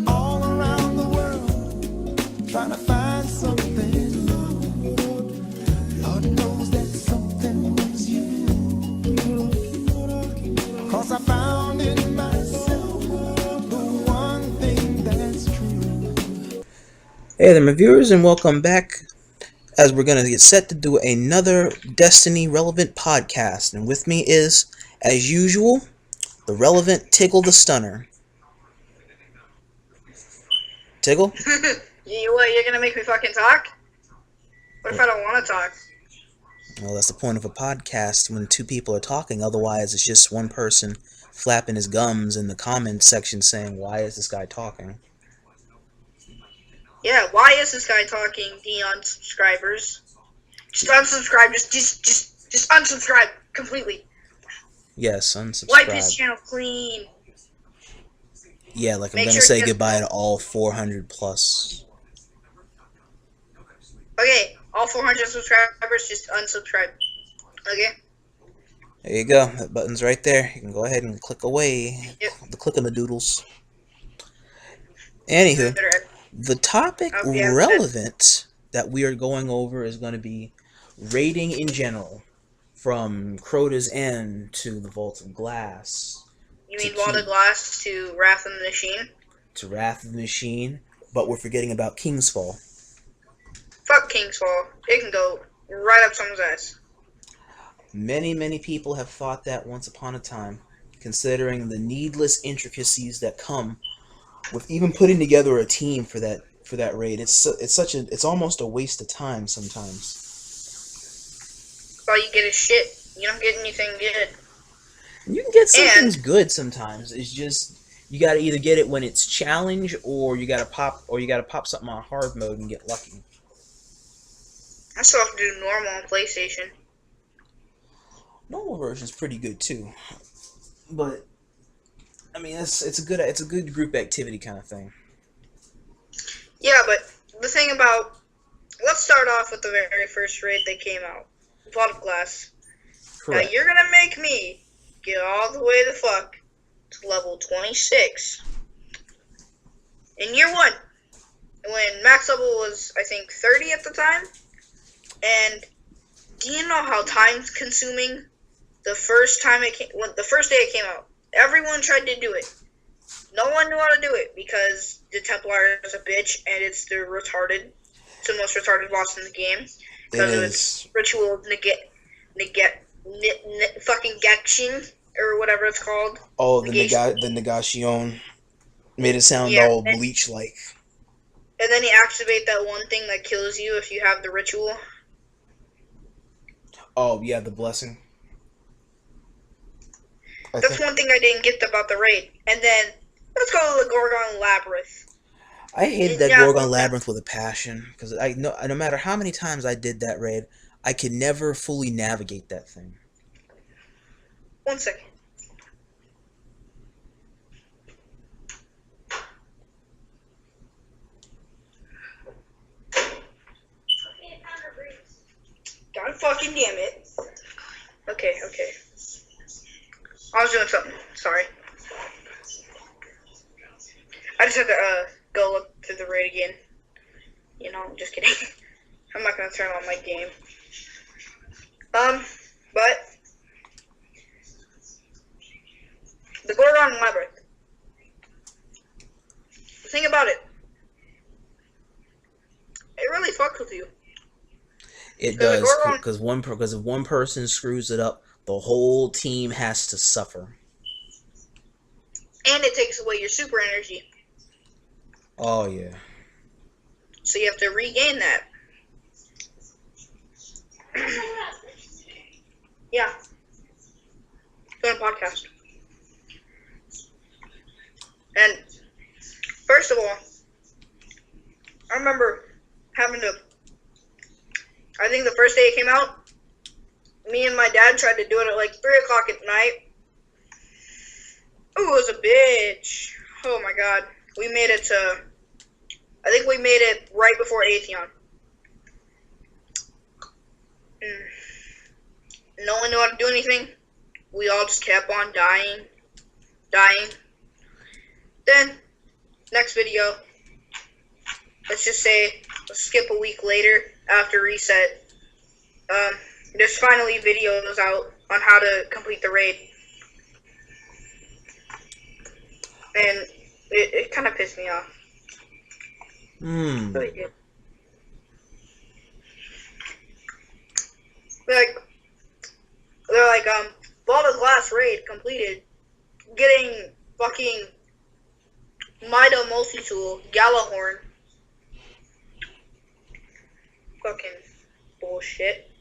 all around the world, trying to find something new. Lord knows that something was you. 'Cause I found in myself the one thing that's true. Hey there, my viewers, and welcome back as we're going to get set to do another Destiny relevant podcast. And with me is, as usual, the relevant Tiggle the Stunner. Tiggle? You're gonna make me fucking talk? What if I don't want to talk? Well, that's the point of a podcast when two people are talking. Otherwise, it's just one person flapping his gums in the comment section saying, "Why is this guy talking?" Yeah, why is this guy talking, the unsubscribers? Just unsubscribe, just unsubscribe completely. Yes, unsubscribe. Wipe his channel clean. Yeah, like I'm Make going to sure say he goodbye to all 400 plus. Okay, all 400 subscribers, just unsubscribe. Okay? There you go. That button's right there. You can go ahead and click away. Yep. The click on the doodles. Anywho, the topic relevant that we are going over is going to be raiding in general, from Crota's End to the Vault of Glass. You mean Vault of Glass to Wrath of the Machine? To Wrath of the Machine, but we're forgetting about King's Fall. Fuck King's Fall. It can go right up someone's ass. Many people have thought that once upon a time, considering the needless intricacies that come with even putting together a team for that raid. It's almost a waste of time sometimes. All you get is shit. You don't get anything good. You can get some things good sometimes. It's just you gotta either get it when it's challenge, or you gotta pop something on hard mode and get lucky. I still have to do normal on PlayStation. Normal version's pretty good too, but I mean it's a good group activity kind of thing. Yeah, but the thing about, let's start off with the very first raid that came out, Vault of Glass. Correct. Now you're gonna make me get all the way the fuck to level 26 in year one, when max level was I think 30 at the time. And do you know how time consuming the first time the first day it came out? Everyone tried to do it. No one knew how to do it because the Templar is a bitch and it's the most retarded boss in the game because of its ritual of fucking Gakshin or whatever it's called. Oh, the negation made it sound all Bleach-like. And then you activate that one thing that kills you if you have the ritual. Oh, yeah, the blessing. That's one thing I didn't get about the raid. And then, let's go to the Gorgon Labyrinth. I hated that Gorgon Labyrinth with a passion, because no matter how many times I did that raid, I could never fully navigate that thing. 1 second. God fucking damn it. Okay. I was doing something. Sorry. I just had to go look through the raid again. You know, just kidding. I'm not gonna turn on my game. But the Gorgon Labyrinth. The thing about it really fucks with you. It does, because if one person screws it up, the whole team has to suffer. And it takes away your super energy. Oh, yeah. So you have to regain that. Yeah. Doing a podcast. And, first of all, I remember having to, I think the first day it came out, me and my dad tried to do it at like 3 o'clock at night. Ooh, it was a bitch. Oh my god. We made it to, I think we made it right before Atheon. No one knew how to do anything. We all just kept on dying. Then, next video, let's just say, let's skip a week later after reset. There's finally videos out on how to complete the raid. And it kind of pissed me off. But yeah. They're like, Balda's last raid completed, getting fucking Mida multi-tool, Galahorn. Fucking bullshit.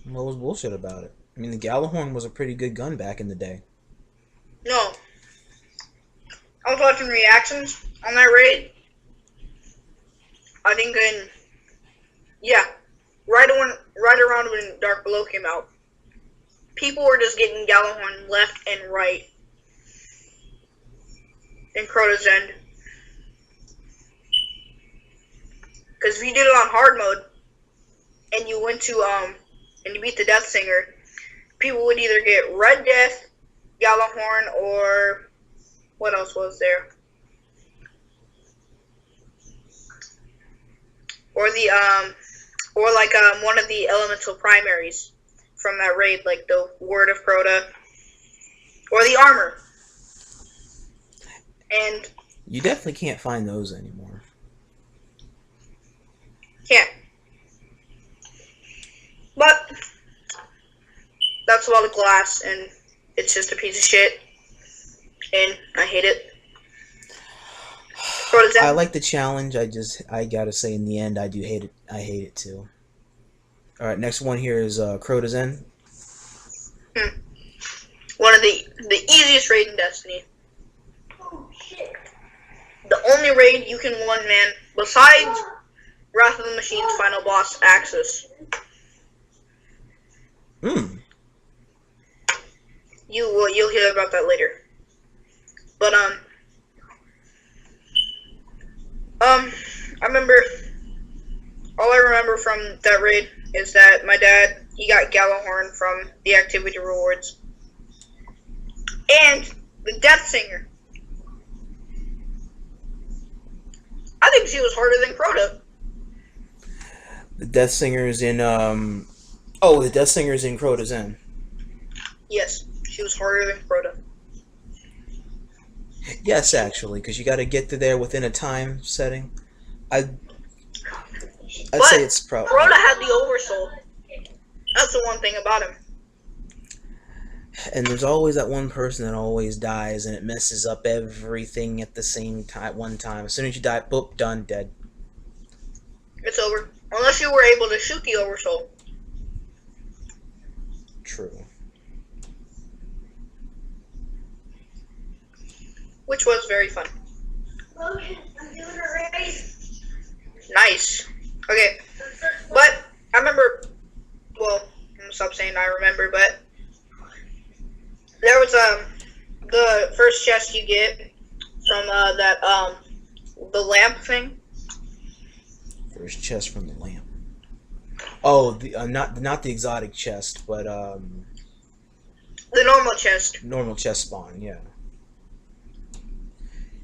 What was bullshit about it? I mean, the Galahorn was a pretty good gun back in the day. No. I was watching reactions on that raid. I think right around when Dark Below came out. People were just getting Galahorn left and right in Crota's End. Because if you did it on hard mode, and you went to, and you beat the Death Singer, people would either get Red Death, Galahorn, or what else was there? Or one of the elemental primaries from that raid, like the Word of Crota, or the armor. And you definitely can't find those anymore. Can't. But that's a lot of glass, and it's just a piece of shit, and I hate it. I like the challenge. I gotta say, in the end, I do hate it. I hate it too. All right, next one here is Crota's End. One of the easiest raid in Destiny. Oh shit! The only raid you can one man besides Wrath of the Machine's final boss, Axis. You'll hear about that later. But all I remember from that raid is that my dad, he got Galahorn from the activity rewards. And the Death Singer. I think she was harder than Crota. The Death Singer is in the Death Singer is in Crota's End. Yes, she was harder than Crota. Yes, actually, because you got to get to there within a time setting. I'd say it's probably. Crota had the Oversoul. That's the one thing about him. And there's always that one person that always dies, and it messes up everything at the same time. One time, as soon as you die, boop, done, dead. It's over. Unless you were able to shoot the Oversoul. True. Which was very fun. Logan, I'm doing a race. Nice. Okay. But, I remember, well, I'm gonna stop saying I remember, but there was, the first chest you get from, the lamp thing. First chest from the lamp. Oh, the not the exotic chest, but The normal chest. normal chest spawn. Yeah.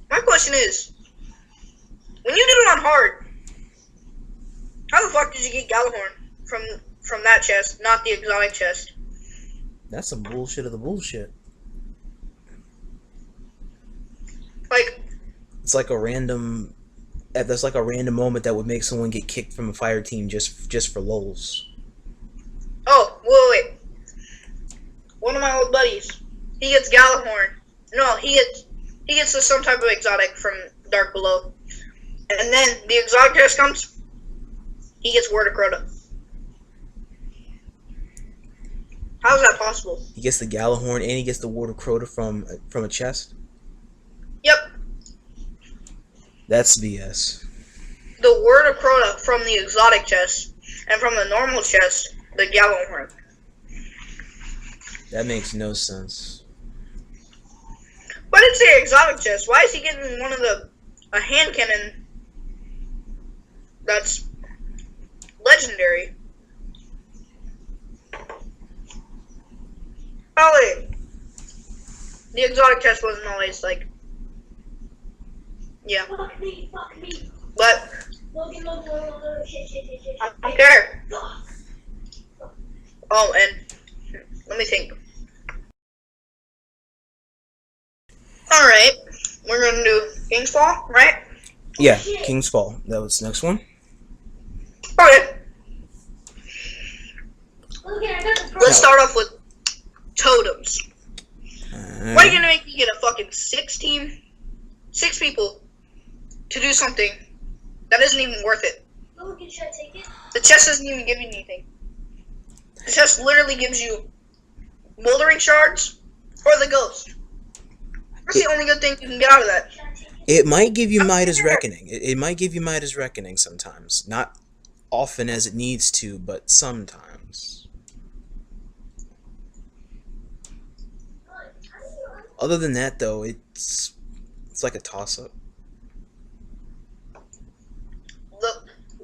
My question is, when you did it on hard, how the fuck did you get Galahorn from that chest, not the exotic chest? That's some bullshit of the bullshit. Like, It's like a random. That's like a random moment that would make someone get kicked from a fire team just for lols. oh, wait. One of my old buddies, he gets Galahorn. No, he gets some type of exotic from Dark Below. And then the exotic chest comes, he gets Word of Crota. How is that possible? He gets the Galahorn and he gets the Ward of Crota from a chest. Yep. That's BS. The Word of Crota from the exotic chest, and from the normal chest, the Galahorn. That makes no sense. But it's the exotic chest. Why is he getting a hand cannon that's legendary? Probably the exotic chest wasn't always like Yeah, Fuck me, fuck me. but Logan, shit. I don't care. Oh, and let me think. Alright, we're gonna do King's Fall, right? Yeah, shit. King's Fall. That was the next one. Okay, Logan, I got the let's start off with totems. Why are you Uh, gonna make me get a fucking 6 people to do something that isn't even worth it? Logan, should I take it? The chest doesn't even give you anything. The chest literally gives you moldering shards or the ghost. That's the only good thing you can get out of that. Should I take it? it might give you Midas Reckoning. It might give you Midas Reckoning sometimes. Not often as it needs to, but sometimes. Other than that, though, it's like a toss-up.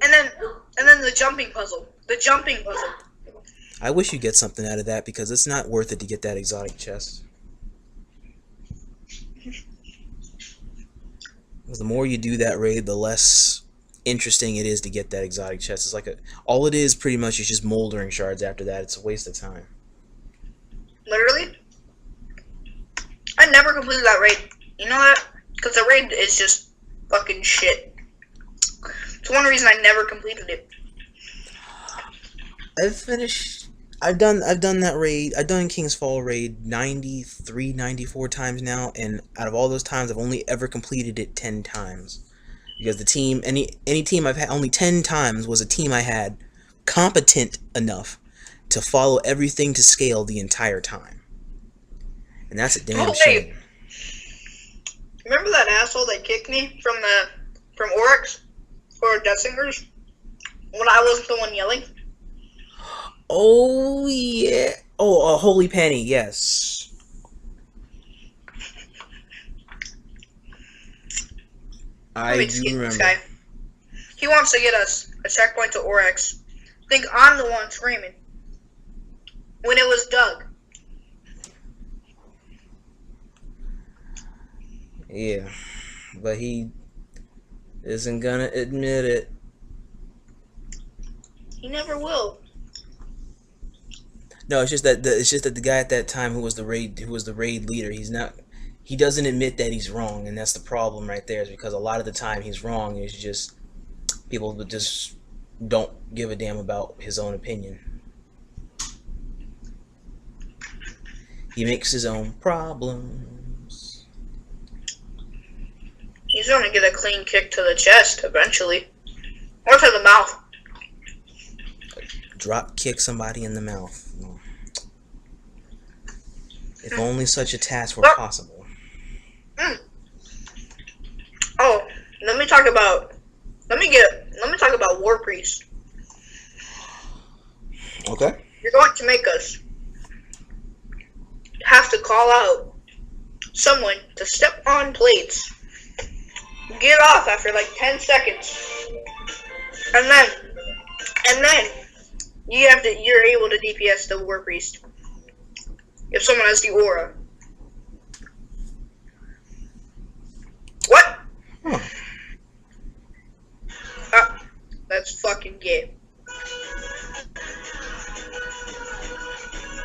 And then the jumping puzzle. The jumping puzzle. I wish you get something out of that because it's not worth it to get that exotic chest. Because the more you do that raid, the less interesting it is to get that exotic chest. It's like all it is pretty much is just moldering shards after that. It's a waste of time. Literally. I never completed that raid. You know that? Because the raid is just fucking shit. It's one reason I never completed it. I've done that raid. I've done King's Fall raid 93, 94 times now, and out of all those times, I've only ever completed it 10 times. Because the team, any team I've had, only 10 times was a team I had competent enough to follow everything to scale the entire time. And that's a damn shame. Remember that asshole that kicked me from Oryx or Death Singers when I wasn't the one yelling? Oh, yeah. Oh, a Holy Penny, yes. Let me I just do get remember. this guy. He wants to get us a checkpoint to Oryx. I think I'm the one screaming. When it was Doug. Yeah, but he isn't gonna admit it. He never will. No, it's just that the guy at that time who was the raid leader, he doesn't admit that he's wrong, and that's the problem right there. Is because a lot of the time he's wrong. It's just people just don't give a damn about his own opinion. He makes his own problems. He's gonna get a clean kick to the chest eventually. Or to the mouth. Drop kick somebody in the mouth. If only such a task were possible. Oh, let me talk about War Priest. Okay. You're going to make us have to call out someone to step on plates, get off after like 10 seconds, and then you're able to DPS the War Priest if someone has the aura. What? Huh. That's fucking gay.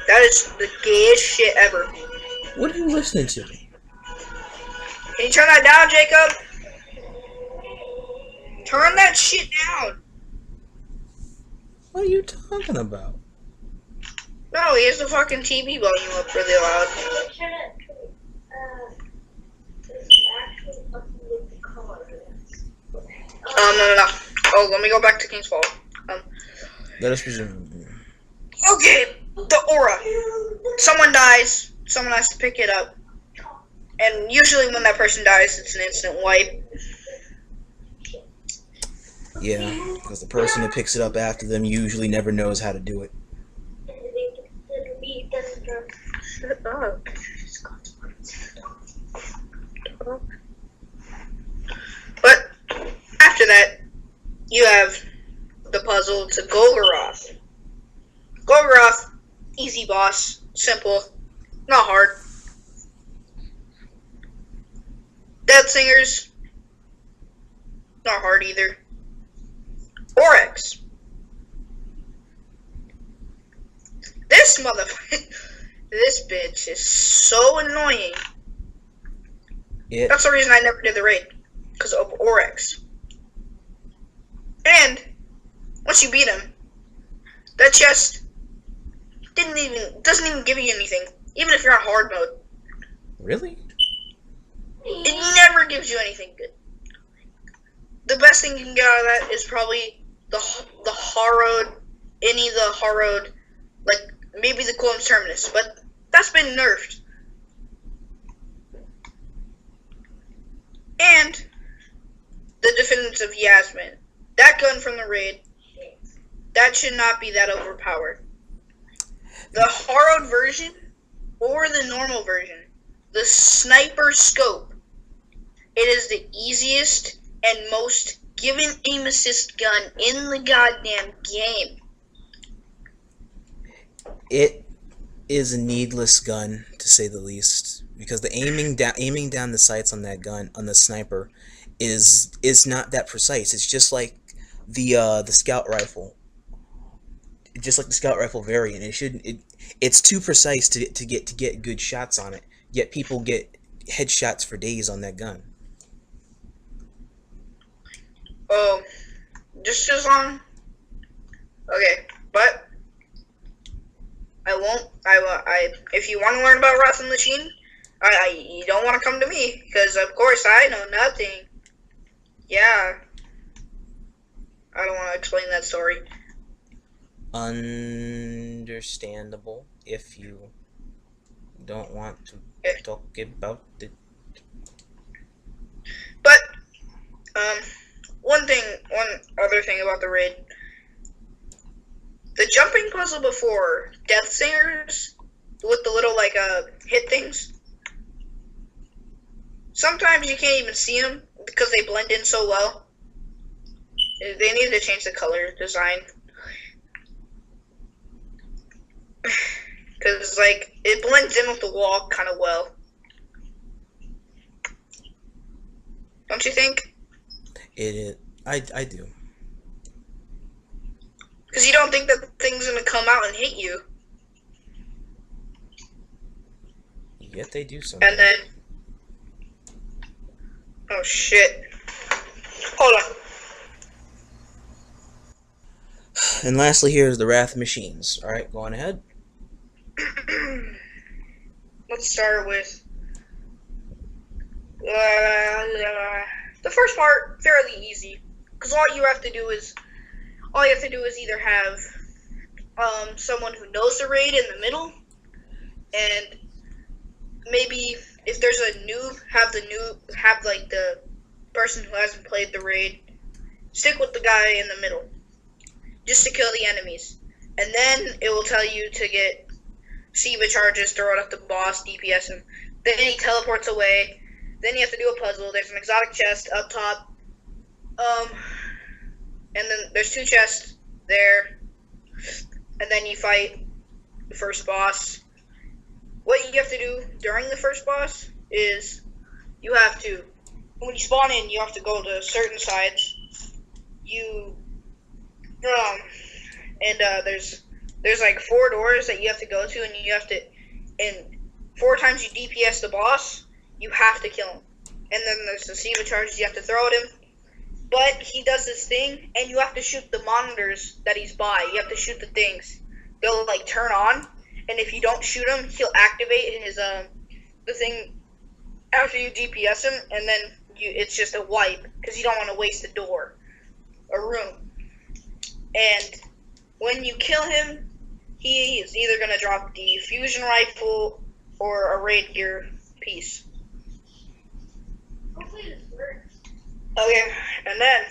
That is the gayest shit ever. What are you listening to? Can you turn that down, Jacob? Turn that shit down. What are you talking about? No, he has the fucking TV volume up really loud. Turn it. This is actually upload the color. No. Oh, let me go back to King's Fall. Let us resume. Okay, the aura. Someone dies, someone has to pick it up. And usually when that person dies, it's an instant wipe. Yeah, because the person who picks it up after them usually never knows how to do it. Shut up. But after that, you have the puzzle to Golgoroth. Golgoroth, easy boss, simple, not hard. Death Singers, Not hard either. Oryx. This motherfucker. This bitch is so annoying. It That's the reason I never did the raid. Because of Oryx. And once you beat him, that chest doesn't even give you anything. Even if you're on hard mode. really? It never gives you anything good. The best thing you can get out of that is probably the Harrowed, any of the Harrowed, like maybe the Quillen's Terminus, but that's been nerfed. And the Defendants of Yasmin. That gun from the raid, that should not be that overpowered. The Harrowed version or the normal version, the sniper scope, it is the easiest and most given aim assist gun in the goddamn game. It is a needless gun, to say the least, because the aiming down the sights on that gun, on the sniper, is not that precise. It's just like the scout rifle, just like the scout rifle variant. It's too precise to get good shots on it. Yet people get headshots for days on that gun. Oh, just as long. Okay, but I won't. If you want to learn about Wrath of the Machine, you don't want to come to me because of course I know nothing. Yeah, I don't want to explain that story. Understandable if you don't want to talk about it. But one other thing about the raid, the jumping puzzle before Death Singers with the little hit things. Sometimes you can't even see them because they blend in so well. They need to change the color design. Because, it blends in with the wall kind of well. Don't you think? It is. I do. Because you don't think that the thing's going to come out and hit you. Yet they do something. And then... Oh, shit. Hold on. And lastly, here's the Wrath Machines. Alright, go on ahead. Let's start with... the first part, fairly easy. Because all you have to do is either have someone who knows the raid in the middle, and maybe if there's a noob, have the person who hasn't played the raid stick with the guy in the middle, just to kill the enemies, and then it will tell you to get Siva charges, throw it at the boss, DPS him. Then he teleports away. Then you have to do a puzzle. There's an exotic chest up top. And then there's 2 chests there. And then you fight the first boss. What you have to do during the first boss is you have to, when you spawn in, you have to go to certain sides. There's 4 doors that you have to go to, and you have to, and 4 times you DPS the boss, you have to kill him. And then there's the Siva charges, you have to throw at him. But he does this thing, and you have to shoot the monitors that he's by. You have to shoot the things. They'll turn on, and if you don't shoot him, he'll activate his the thing after you DPS him, and then it's just a wipe because you don't want to waste a door, a room. And when you kill him, he is either gonna drop the fusion rifle or a raid gear piece. Hopefully this works. Okay, and then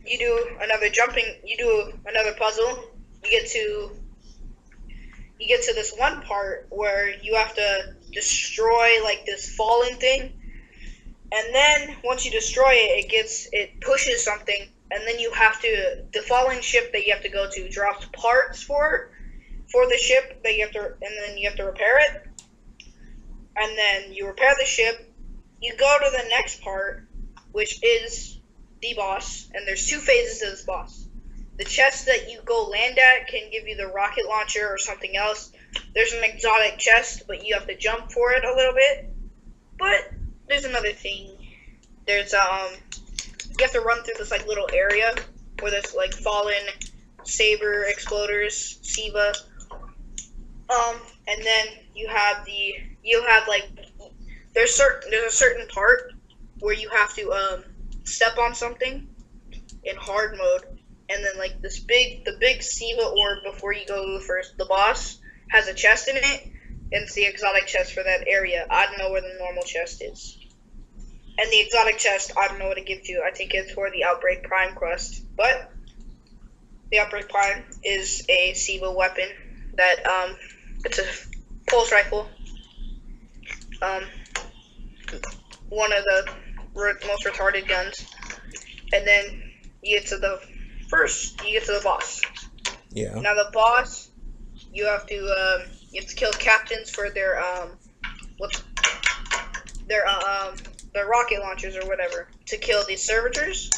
you do another puzzle. You get to this one part where you have to destroy this falling thing, and then once you destroy it, it pushes something, and then the falling ship that you have to go to drops parts for the ship that and then you have to repair it, and then you repair the ship. You go to the next part, which is the boss, and there's 2 phases to this boss. The chest that you go land at can give you the rocket launcher or something else. There's an exotic chest, but you have to jump for it a little bit. But there's another thing. There's you have to run through this like little area where there's like fallen saber exploders, Siva. And then there's a certain part where you have to step on something in hard mode, and then like the big Siva orb before you go to the boss has a chest in it, and it's the exotic chest for that area. I don't know where the normal chest is. And the exotic chest, I don't know what it gives you. I think it's for the Outbreak Prime quest. But the Outbreak Prime is a Siva weapon that it's a pulse rifle. One of the most retarded guns. And then you get to the boss. Yeah. Now the boss, you have to kill captains for their rocket launchers or whatever to kill these servitors,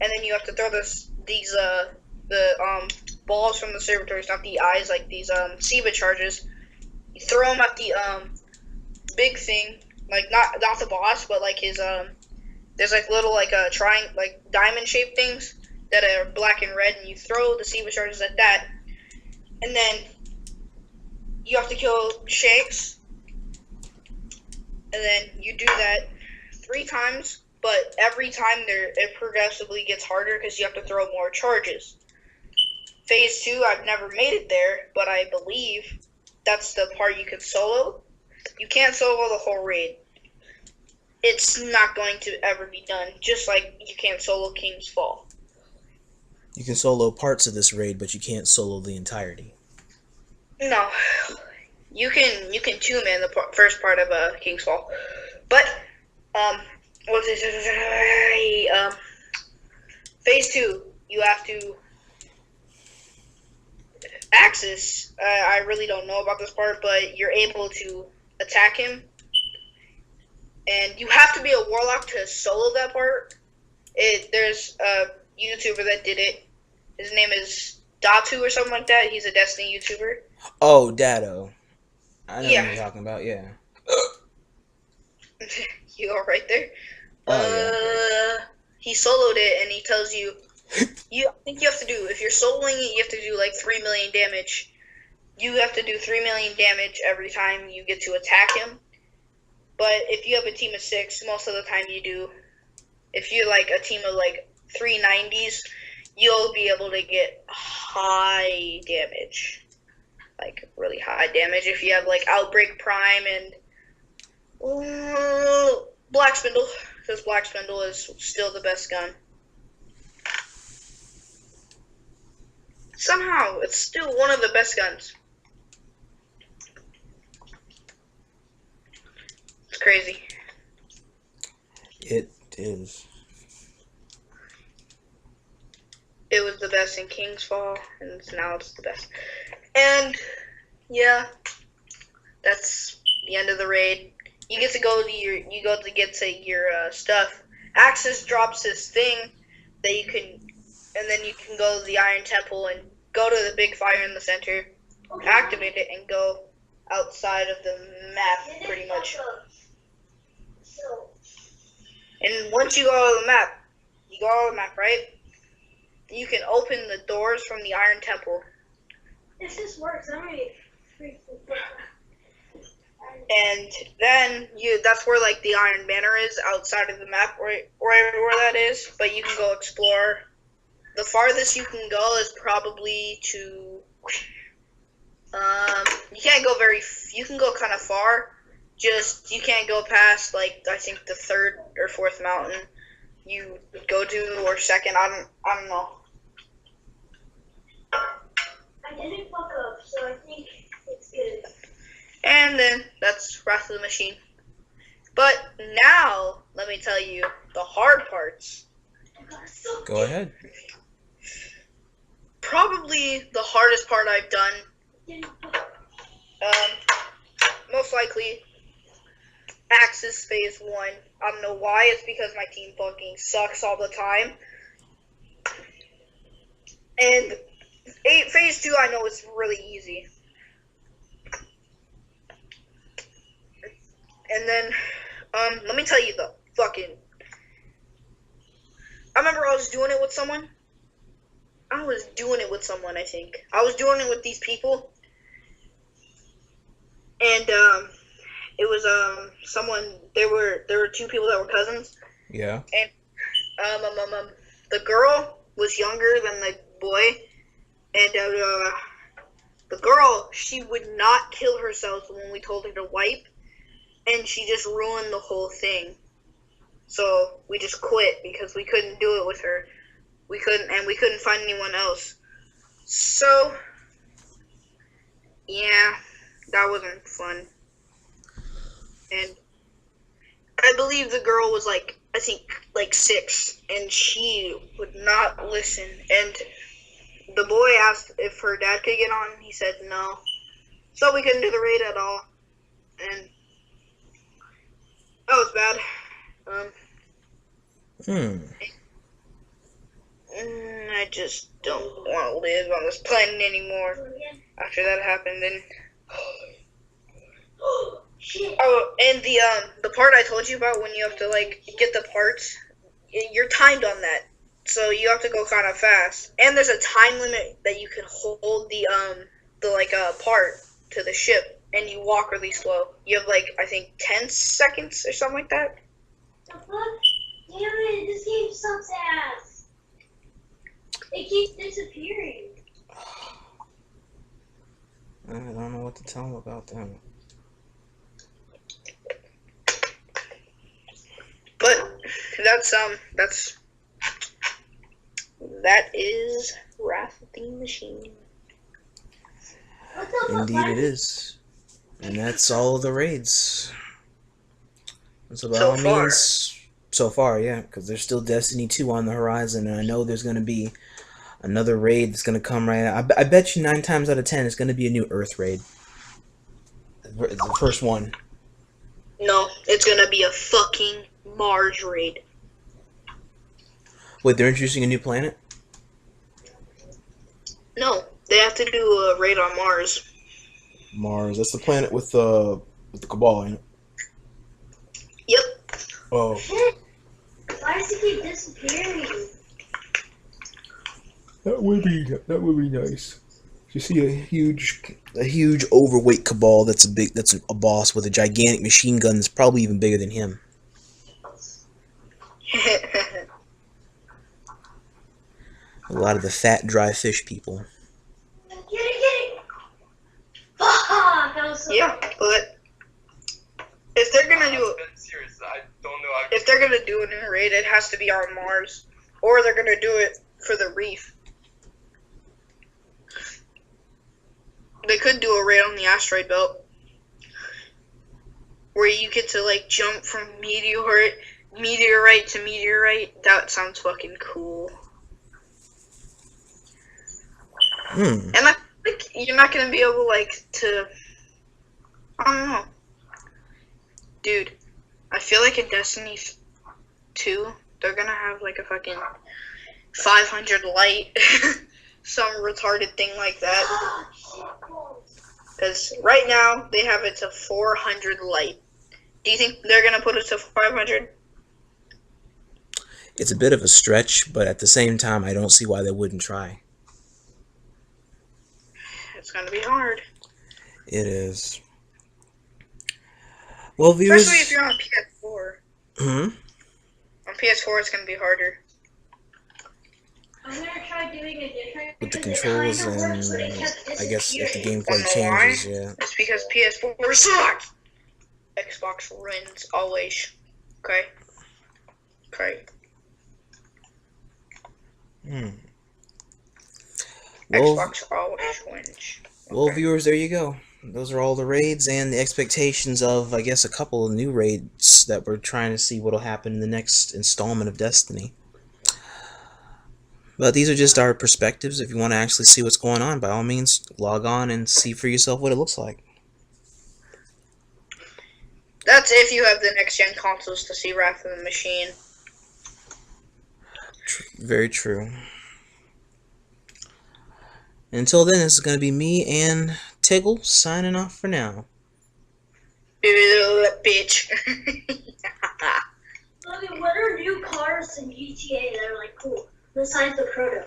and then you have to throw the balls from the servitors, not the eyes, like these Siva charges. You throw them at the big thing, like not the boss, but like his there's like little like like diamond shaped things that are black and red, and you throw the Siva charges at that, and then you have to kill Shanks, and then you do that 3 times, but every time it progressively gets harder because you have to throw more charges. Phase 2, I've never made it there, but I believe that's the part you can solo. You can't solo the whole raid. It's not going to ever be done, just like you can't solo King's Fall. You can solo parts of this raid, but you can't solo the entirety. No, you can 2-man the first part of King's Fall, but phase 2, you have to Axis. I really don't know about this part, but you're able to attack him, and you have to be a warlock to solo that part. There's a YouTuber that did it. His name is Datu or something like that. He's a Destiny YouTuber. Oh, Dado. I know Yeah. what you're talking about, yeah. You are right there. Oh, He soloed it, and he tells you, I think you have to do, if you're soloing it, you have to do like 3 million damage. You have to do 3 million damage every time you get to attack him. But if you have a team of 6, most of the time you do. If you're like a team of like 390s, you'll be able to get high damage. Like really high damage if you have like Outbreak Prime and Black Spindle, because Black Spindle is still the best gun. Somehow, it's still one of the best guns. It's crazy. It is. It was the best in King's Fall, and now it's the best. And, yeah, that's the end of the raid. You get to go to get to your stuff. Axis drops this thing that you can, and then you can go to the Iron Temple and go to the big fire in the center, activate it, and go outside of the map, pretty much. And once you go to the map, right? You can open the doors from the Iron Temple. If this works, I'm gonna be And then that's where like the Iron Banner is, outside of the map, right where that is. But you can go explore. The farthest you can go is probably to you can go kind of far. Just you can't go past like I think the 3rd or 4th mountain you go to, or 2nd. I don't know. I didn't fuck up, so I think it's good. And then that's Wrath of the Machine. But now, let me tell you the hard parts. Go ahead. Probably the hardest part I've done. Most likely, Axis Phase 1. I don't know why. It's because my team fucking sucks all the time. And phase 2, I know it's really easy. And then, let me tell you the fucking. I remember I was doing it with someone. I think. I was doing it with these people. And, it was, someone, there were 2 people that were cousins. Yeah. And, the girl was younger than the boy. And, the girl, she would not kill herself when we told her to wipe. And she just ruined the whole thing. So we just quit because we couldn't do it with her. We couldn't find anyone else. So yeah, that wasn't fun. And I believe the girl was like, I think like 6, and she would not listen. And the boy asked if her dad could get on. He said no. So we couldn't do the raid at all. And that was bad. I just don't want to live on this planet anymore after that happened. And oh, and the part I told you about when you have to like get the parts, you're timed on that, so you have to go kind of fast. And there's a time limit that you can hold the part to the ship, and you walk really slow. You have like I think 10 seconds or something like that. The fuck? Damn it, this game sucks ass. It keeps disappearing. I don't know what to tell him about that. But that is Wrath of the Machine. What the fuck? Indeed it is. And that's all of the raids. So by So all far. means, so far, yeah, because there's still Destiny 2 on the horizon, and I know there's going to be another raid that's going to come right out. I bet you 9 times out of 10 it's going to be a new Earth raid. The first one. No, it's gonna be a fucking Mars raid. Wait, they're introducing a new planet? No, they have to do a raid on Mars. Mars. That's the planet with the Cabal in it. Yep. Oh. Shit. Why does it keep disappearing? That would be nice. You see a huge overweight Cabal that's a boss with a gigantic machine gun that's probably even bigger than him. A lot of the fat, dry fish people. Get it! Fuck! That was so Yeah, but if they're gonna do Serious, I don't know. if they're gonna do a new raid, it has to be on Mars, or they're gonna do it for the reef. They could do a raid on the asteroid belt, where you get to like jump from meteorite to meteorite. That sounds fucking cool. And I think you're not gonna be able to. I don't know, dude. I feel like in Destiny 2, they're gonna have like a fucking 500 light, some retarded thing like that. Because right now they have it to 400 light. Do you think they're gonna put it to 500? It's a bit of a stretch, but at the same time, I don't see why they wouldn't try. It's gonna be hard. It is. Well, viewers. Especially if you're on PS4. On PS4, it's gonna be harder. I'm gonna try doing a different With the because it controls kinda and works, but it kept I guess if the disappearing. gameplay Wanna know why? changes, yeah. It's because PS4 sucks. Xbox wins always. Okay. Well, Xbox always wins. well, viewers, there you go. Those are all the raids and the expectations of, I guess, a couple of new raids that we're trying to see what'll happen in the next installment of Destiny. But these are just our perspectives. If you want to actually see what's going on, by all means, log on and see for yourself what it looks like. That's if you have the next gen consoles to see Wrath of the Machine. Very true. Until then, this is going to be me and Tiggle signing off for now. Bitch. Logan, what are new cars in GTA that are like cool? Besides the Proto.